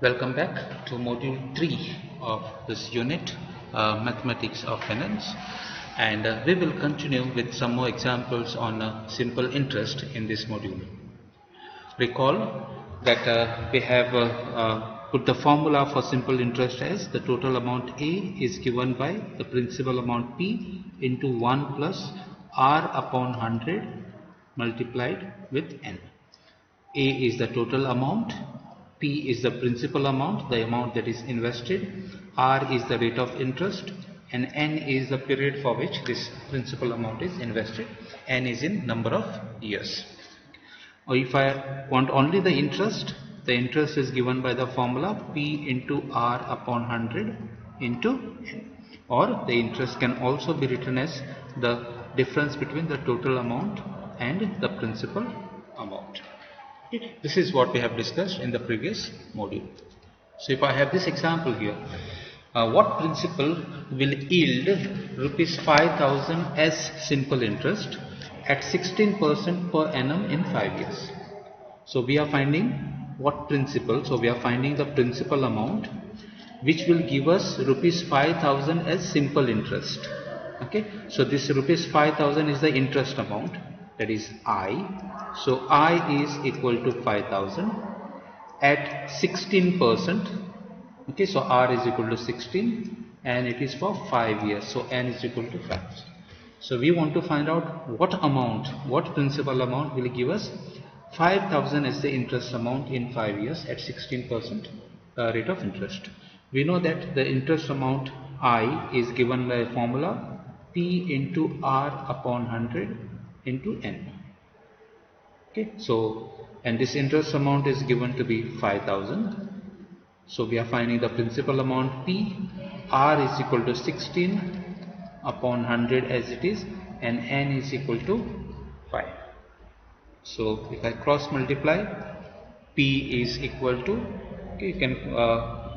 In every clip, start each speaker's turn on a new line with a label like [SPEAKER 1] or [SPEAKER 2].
[SPEAKER 1] Welcome back to module 3 of this unit, Mathematics of Finance, and we will continue with some more examples on simple interest in this module. Recall that we have put the formula for simple interest as the total amount A is given by the principal amount P into 1 plus R upon 100 multiplied with N. A is the total amount, P is the principal amount, the amount that is invested, R is the rate of interest, and N is the period for which this principal amount is invested. N is in number of years. Or if I want only the interest is given by the formula P into R upon 100 into N. Or the interest can also be written as the difference between the total amount and the principal amount. This is what we have discussed in the previous module. So if I have this example here, what principal will yield rupees 5,000 as simple interest at 16% per annum in 5 years? So we are finding what principal? So we are finding the principal amount which will give us rupees 5,000 as simple interest. Okay, so this rupees 5,000 is the interest amount, that is I. So I is equal to 5,000 at 16%. Okay, so R is equal to 16 and it is for 5 years. So N is equal to 5. So we want to find out what principal amount will give us 5,000 as the interest amount in 5 years at 16% rate of interest. We know that the interest amount I is given by a formula P into R upon 100 into N. Okay, so and this interest amount is given to be 5,000. So we are finding the principal amount P. R is equal to 16 upon 100 as it is, and N is equal to 5. So if I cross multiply, P is equal to, okay, you can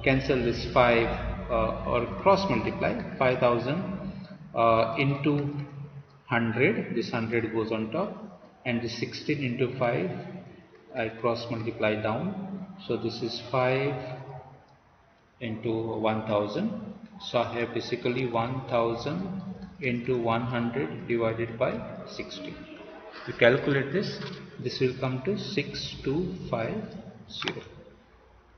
[SPEAKER 1] cancel this 5 or cross multiply 5,000 into 100. This 100 goes on top, and the 16 into 5 I cross multiply down. So this is 5 into 1000. So I have basically 1000 into 100 divided by 60. You calculate this will come to 6250.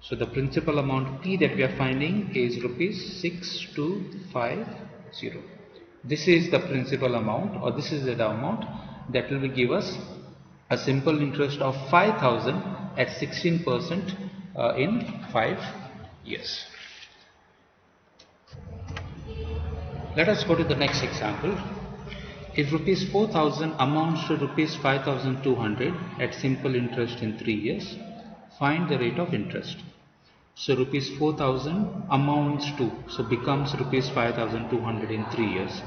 [SPEAKER 1] So the principal amount P that we are finding is rupees 6250. This is the principal amount, or this is the amount that will give us a simple interest of 5,000 at 16% in 5 years. Let us go to the next example. If rupees 4,000 amounts to rupees 5,200 at simple interest in 3 years, find the rate of interest. So rupees 4,000 amounts to, so becomes rupees 5,200 in 3 years.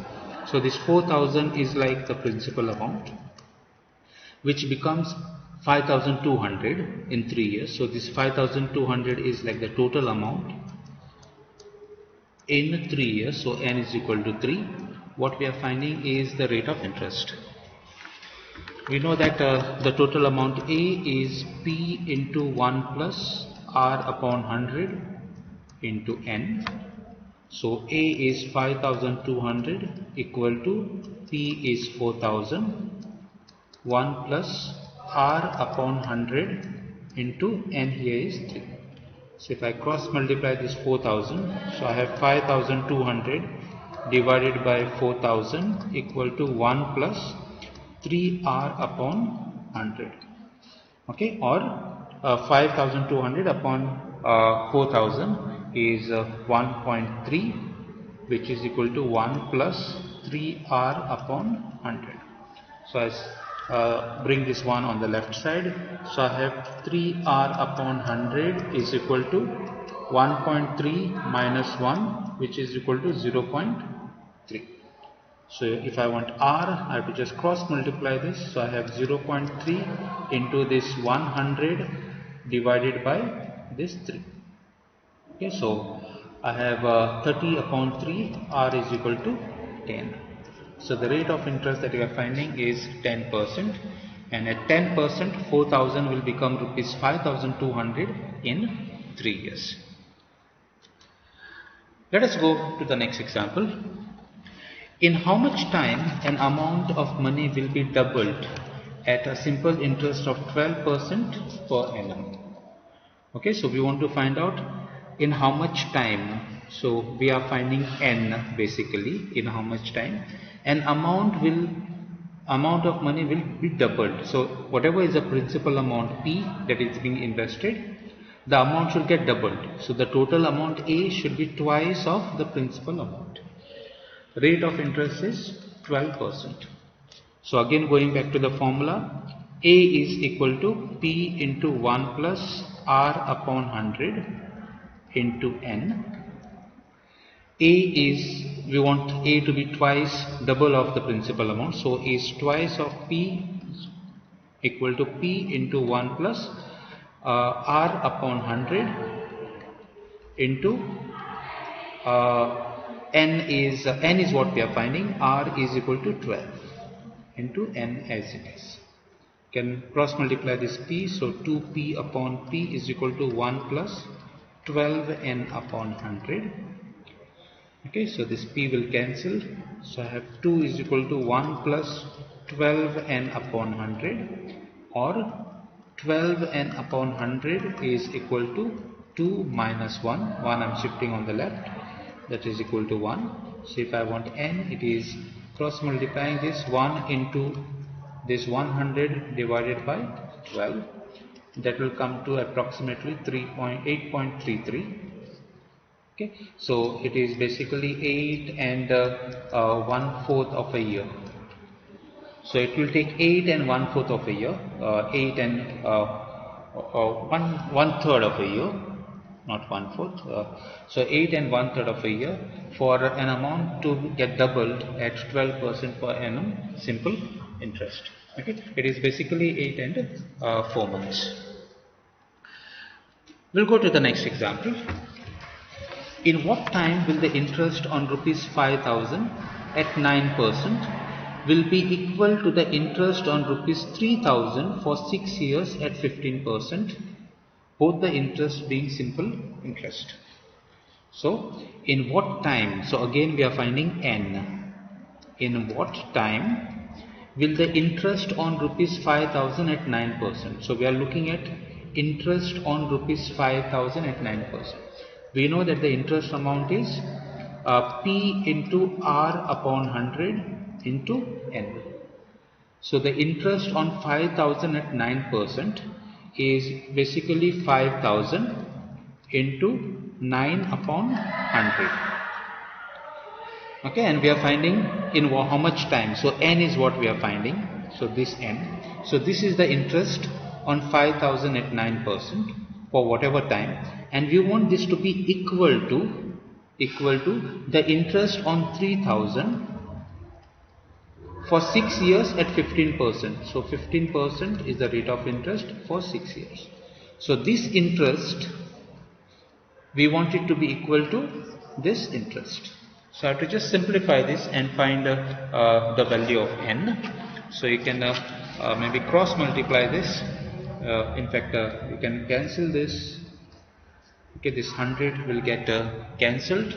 [SPEAKER 1] So this 4,000 is like the principal amount, which becomes 5,200 in 3 years. So this 5,200 is like the total amount in 3 years. So N is equal to 3. What we are finding is the rate of interest. We know that the total amount A is P into 1 plus R upon 100 into N. So A is 5,200 equal to P is 4,000, 1 plus R upon 100 into N here is 3. So if I cross multiply this 4,000, so I have 5,200 divided by 4,000 equal to 1 plus 3R upon 100. Okay, or 5,200 upon 4,000 is 1.3, which is equal to 1 plus 3R upon 100. So I bring this one on the left side. So I have 3R upon 100 is equal to 1.3 minus 1, which is equal to 0.3. So if I want R, I have to just cross multiply this. So I have 0.3 into this 100 divided by this 3. Okay, so I have 30 upon 3, R is equal to 10. So the rate of interest that we are finding is 10%, and at 10%, 4,000 will become rupees 5,200 in 3 years. Let us go to the next example. In how much time an amount of money will be doubled at a simple interest of 12% per annum? Okay, so we want to find out in how much time. So we are finding n basically, in how much time an amount of money will be doubled. So whatever is the principal amount P that is being invested, the amount should get doubled. So the total amount A should be twice of the principal amount. Rate of interest is 12%. So again, going back to the formula, A is equal to P into 1 plus R upon 100 into N. A is, we want A to be twice double of the principal amount. So A is twice of P equal to P into 1 plus R upon 100 into N is what we are finding. R is equal to 12 into N as it is. Can cross multiply this P. So 2P upon P is equal to 1 plus 12N upon 100. Okay, so this P will cancel. So I have 2 is equal to 1 plus 12N upon 100, or 12N upon 100 is equal to 2 minus 1. 1 I am shifting on the left, that is equal to 1. So if I want N, it is cross multiplying this 1 into this 100 divided by 12. That will come to approximately 8.33. Okay, so it is basically 8 and 1/4 of a year. So it will take 8 and 1/4 of a year, 8 and 1/3 of a year, not 1/4. So 8 and 1/3 of a year for an amount to get doubled at 12% per annum simple interest. Okay, it is basically 8 and 4 months. We'll go to the next example. In what time will the interest on rupees 5,000 at 9% will be equal to the interest on rupees 3,000 for 6 years at 15%, both the interest being simple interest? So in what time, so again we are finding n, in what time will the interest on rupees 5,000 at 9%? So we are looking at interest on rupees 5,000 at 9%. We know that the interest amount is P into R upon 100 into N. So the interest on 5,000 at 9% is basically 5,000 into 9 upon 100. Okay, and we are finding in how much time. So N is what we are finding. So this N. So this is the interest on 5,000 at 9% for whatever time, and we want this to be equal to the interest on 3,000 for 6 years at 15%. So 15% is the rate of interest for 6 years. So this interest, we want it to be equal to this interest. So I have to just simplify this and find the value of n. So you can maybe cross multiply this. In fact, you can cancel this. Okay, this 100 will get cancelled.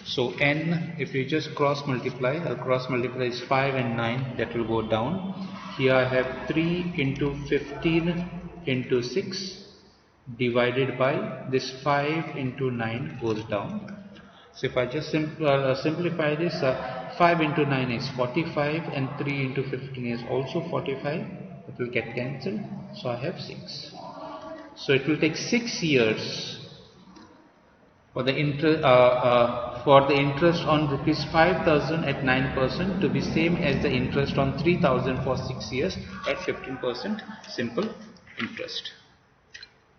[SPEAKER 1] So n, if you just cross multiply is 5 and 9, that will go down. Here I have 3 into 15 into 6 divided by this 5 into 9 goes down. So if I just simplify this, 5 into 9 is 45 and 3 into 15 is also 45. It will get cancelled. So I have 6. So it will take 6 years for the interest on rupees 5,000 at 9% to be same as the interest on 3,000 for 6 years at 15% simple interest.